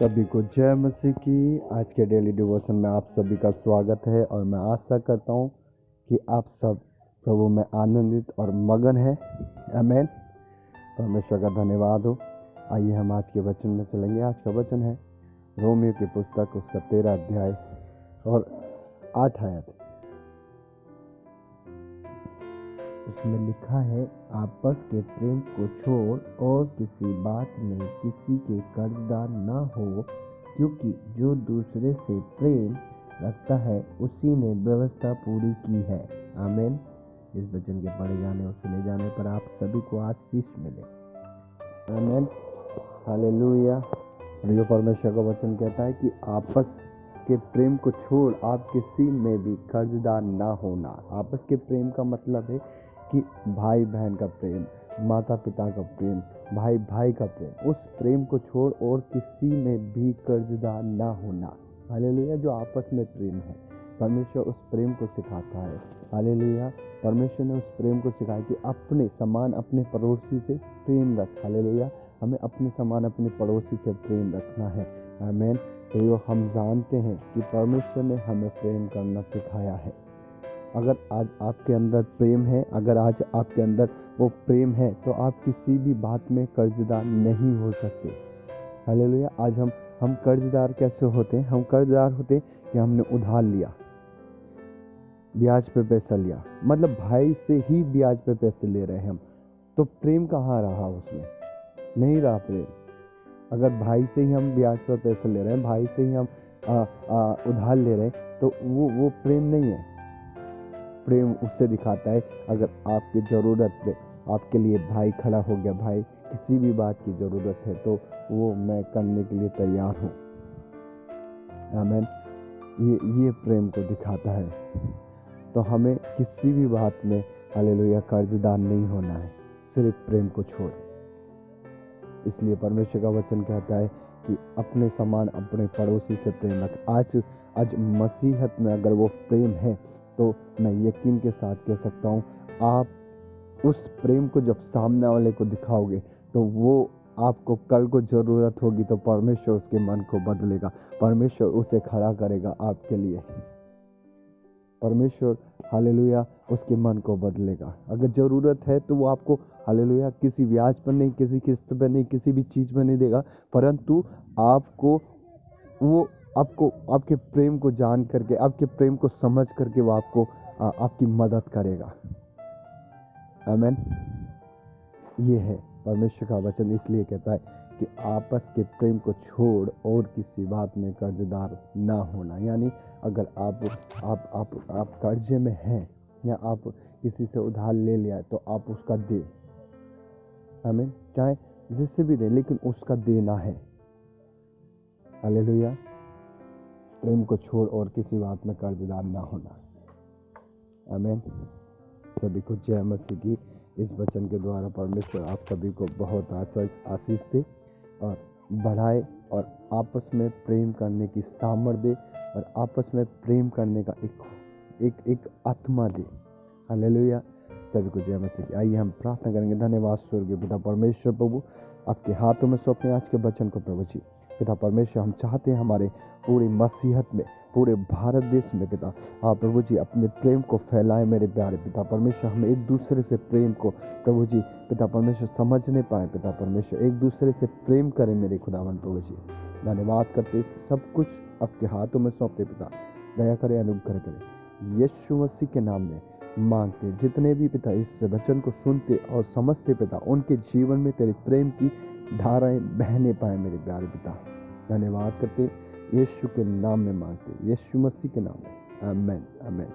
सभी को जय मसीह की। आज के डेली डिवोशन में आप सभी का स्वागत है और मैं आशा करता हूँ कि आप सब प्रभु में आनंदित और मगन है। आमीन। परमेश्वर का धन्यवाद हो। आइए हम आज के वचन में चलेंगे। आज का वचन है रोमियो की पुस्तक, उसका 13 अध्याय और 8 आयत। उसमें लिखा है, आपस के प्रेम को छोड़ और किसी बात में किसी के कर्जदार न हो, क्योंकि जो दूसरे से प्रेम रखता है उसी ने व्यवस्था पूरी की है। आमीन। इस वचन के पढ़े जाने और सुने जाने पर आप सभी को आशीष मिले। आमीन। हालेलुया। जो परमेश्वर का वचन कहता है कि आपस के प्रेम को छोड़ आप किसी में भी कर्जदार ना होना। आपस के प्रेम का मतलब है कि भाई बहन का प्रेम, माता पिता का प्रेम, भाई भाई का प्रेम, उस प्रेम को छोड़ और किसी में भी कर्जदार ना होना। हालेलुया। जो आपस में प्रेम है, परमेश्वर उस प्रेम को सिखाता है। हालेलुया। परमेश्वर ने उस प्रेम को सिखाया कि अपने समान अपने पड़ोसी से प्रेम रख। हालेलुया। हमें अपने समान अपने पड़ोसी से प्रेम रखना है। आमीन। तो हम जानते हैं कि परमेश्वर ने हमें प्रेम करना सिखाया है। अगर आज आपके अंदर प्रेम है, अगर आज आपके अंदर वो प्रेम है, तो आप किसी भी बात में कर्जदार नहीं हो सकते। हालेलुया। आज हम कर्जदार कैसे होते हैं? हम कर्जदार होते हैं कि हमने उधार लिया, ब्याज पे पैसा लिया, मतलब भाई से ही ब्याज पे पैसे ले रहे हैं हम, तो प्रेम कहाँ रहा? उसमें नहीं रहा प्रेम। अगर भाई से ही हम ब्याज पर पैसे ले रहे हैं, भाई से ही हम उधार ले रहे हैं, तो वो प्रेम नहीं है। प्रेम उससे दिखाता है अगर आपकी ज़रूरत पे आपके लिए भाई खड़ा हो गया, भाई किसी भी बात की ज़रूरत है तो वो मैं करने के लिए तैयार हूँ। आमीन। ये प्रेम को दिखाता है। तो हमें किसी भी बात में हालेलुया कर्जदार नहीं होना है, सिर्फ प्रेम को छोड़। इसलिए परमेश्वर का वचन कहता है कि अपने समान अपने पड़ोसी से प्रेम रख। आज मसीहत में अगर वो प्रेम है तो मैं यकीन के साथ कह सकता हूँ, आप उस प्रेम को जब सामने वाले को दिखाओगे तो वो आपको कल को ज़रूरत होगी तो परमेश्वर उसके मन को बदलेगा, परमेश्वर उसे खड़ा करेगा आपके लिए। परमेश्वर हालेलुया उसके मन को बदलेगा। अगर ज़रूरत है तो वो आपको हालेलुया किसी ब्याज पर नहीं, किसी किस्त पर नहीं, किसी भी चीज़ पर नहीं देगा, परंतु आपको आपके प्रेम को जान करके, आपके प्रेम को समझ करके वो आपको आपकी मदद करेगा। आमीन। ये है परमेश्वर का वचन। इसलिए कहता है कि आपस के प्रेम को छोड़ और किसी बात में कर्जदार ना होना। यानी अगर आप कर्जे में हैं या आप किसी से उधार ले लिया तो आप उसका दे। आमीन। चाहे जिससे भी दे, लेकिन उसका देना है। हालेलुया। प्रेम को छोड़ और किसी बात में कर्जदार ना होना। आमीन। सभी को जय मसीह की। इस वचन के द्वारा परमेश्वर आप सभी को बहुत आशीष दे और बढ़ाए और आपस में प्रेम करने की सामर्थ्य दे और आपस में प्रेम करने का एक आत्मा दे। हालेलुया। सभी को जय मसीह की। आइए हम प्रार्थना करेंगे। धन्यवाद स्वर्गीय पिता परमेश्वर प्रभु, आपके हाथों में सौंपते आज के वचन को प्रभु जी। पिता परमेश्वर, हम चाहते हैं हमारे पूरी मसीहत में, पूरे भारत देश में पिता आप प्रभु जी अपने प्रेम को फैलाएं। मेरे प्यारे पिता परमेश्वर, हम एक दूसरे से प्रेम को प्रभु जी पिता परमेश्वर समझने पाए। पिता परमेश्वर, एक दूसरे से प्रेम करें मेरे खुदावन प्रभु जी। धन्यवाद करते, सब कुछ आपके हाथों में सौंपते पिता। दया करें, अनुग्रह करें, यीशु मसीह के नाम में मांगते। जितने भी पिता इस वचन को सुनते और समझते पिता, उनके जीवन में तेरे प्रेम की धाराएं बहने पाए मेरे प्यारे पिता। धन्यवाद करते, यीशु के नाम में मांगते, यीशु मसीह के नाम में। आमीन। आमीन।